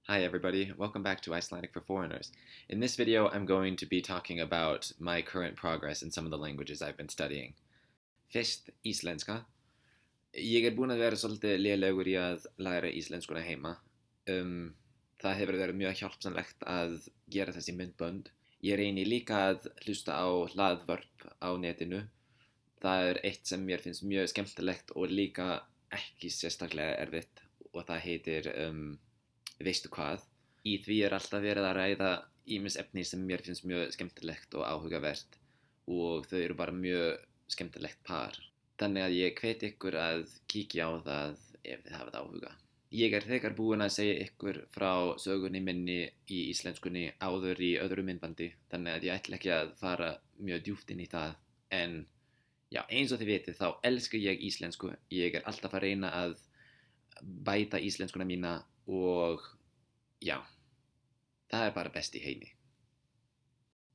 Hi everybody, welcome back to Icelandic for Foreigners. In this video, I'm going to be talking about my current progress in some of the languages I've been studying. Fyrst íslenska. Ég búinn að vera svolítið lélegur í að læra íslenskuna heima. Það hefur verið mjög hjálpsamlegt að gera þessi myndbönd. Ég reyni líka að hlusta á hlaðvörp á netinu. Það eitt sem mér finnst mjög skemmtilegt og líka ekki sérstaklega erfitt og það heitir Veistu hvað? Í því alltaf verið að ræða ýmis efni sem mér finnst mjög skemmtilegt og áhugavert og þau eru bara mjög skemmtilegt par. Þannig að ég hveti ykkur að kíkja á það ef þið hafið áhuga. Ég þegar búinn að segja ykkur frá sögunni minni í íslenskunni áður í öðru myndbandi, þannig að ég ætla ekki að fara mjög djúpt inn í það. En já, eins og þið vitið þá elska ég íslensku. Ég alltaf að reyna að bæta íslenskuna mína og ja, það bara best i heimi.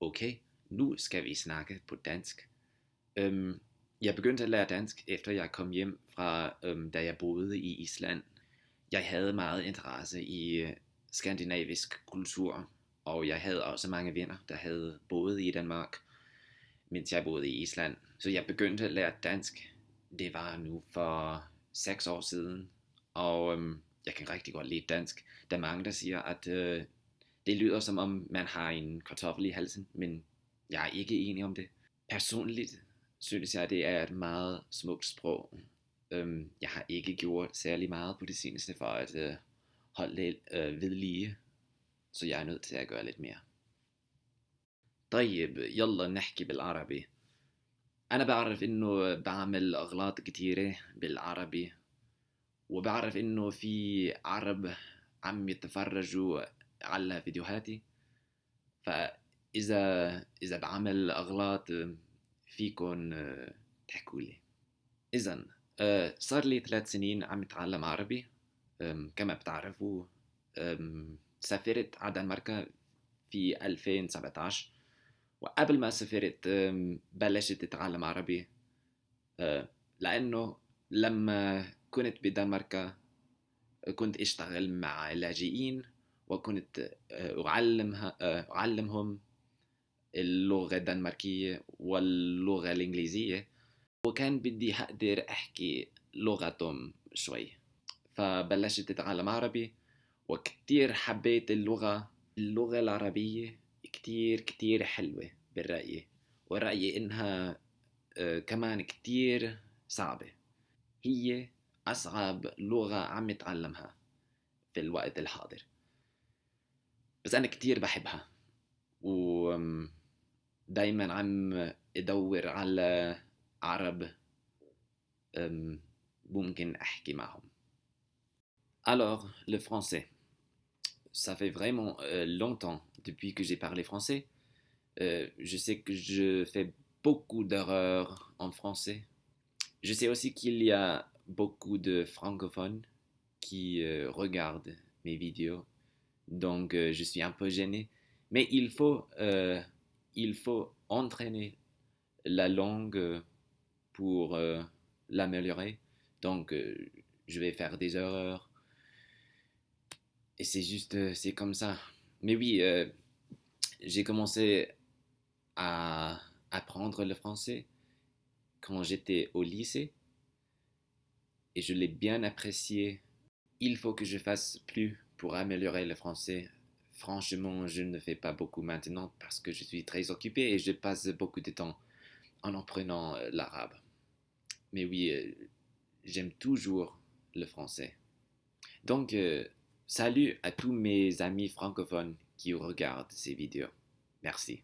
Okay, nu skal vi snakke på dansk. Jeg begyndte at lære dansk, efter jeg kom hjem fra, da jeg boede i Island. Jeg havde meget interesse i skandinavisk kultur, og jeg havde også mange venner, der havde boet i Danmark, mens jeg boede i Island. Så jeg begyndte at lære dansk. Det var nu for 6 år siden, og jeg kan rigtig godt lide dansk. Der er mange, der siger, at det lyder som om, man har en kartoffel i halsen, men jeg er ikke enig om det. Personligt synes jeg, det er et meget smukt sprog. Jeg har ikke gjort særlig meget på det seneste for at holde det ved lige, så jeg er nødt til at gøre lidt mere. طيب يلا نحكي بالعربي. أنا بعرف إنه بعمل أغلاط كتيرة بالعربي وبعرف إنه في عرب عم يتفرجوا على فيديوهاتي فإذا بعمل أغلاط فيكن تحكولي. إذن صار لي 3 سنين عم أتعلم عربي. كما بتعرفوا سافرت على دنمارك في 2017 وقبل ما سافرت بلشت أتعلم عربي لأنه لما كنت بدنمارك كنت أشتغل مع لاجئين وكنت أعلمهم اللغة الدنماركية واللغة الإنجليزية وكان بدي أقدر أحكي لغتهم شوي فبلشت أتعلم عربي وكتير حبيت اللغة العربية كتير حلوة بالرأيي ورأيي إنها كمان كتير صعبة هي أصعب لغة عم أتعلمها في الوقت الحاضر بس أنا كتير بحبها ودايما عم أدور على عرب ممكن أحكي معهم. Alors, le français. Ça fait vraiment longtemps depuis que j'ai parlé français. Je sais que je fais beaucoup d'erreurs en français. Je sais aussi qu'il y a beaucoup de francophones qui regardent mes vidéos, donc je suis un peu gêné. Mais il faut entraîner la langue pour l'améliorer. Donc je vais faire des erreurs. Et c'est juste, c'est comme ça. Mais oui, j'ai commencé à apprendre le français quand j'étais au lycée et je l'ai bien apprécié. Il faut que je fasse plus pour améliorer le français. Franchement, je ne fais pas beaucoup maintenant parce que je suis très occupé et je passe beaucoup de temps en apprenant l'arabe. Mais oui, j'aime toujours le français. Donc, salut à tous mes amis francophones qui regardent ces vidéos. Merci.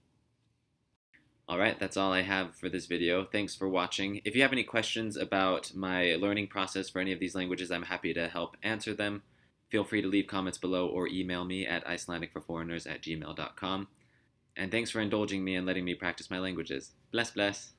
Alright, that's all I have for this video. Thanks for watching. If you have any questions about my learning process for any of these languages, I'm happy to help answer them. Feel free to leave comments below or email me at icelandicforforeigners@gmail.com. And thanks for indulging me and letting me practice my languages. Bless, bless.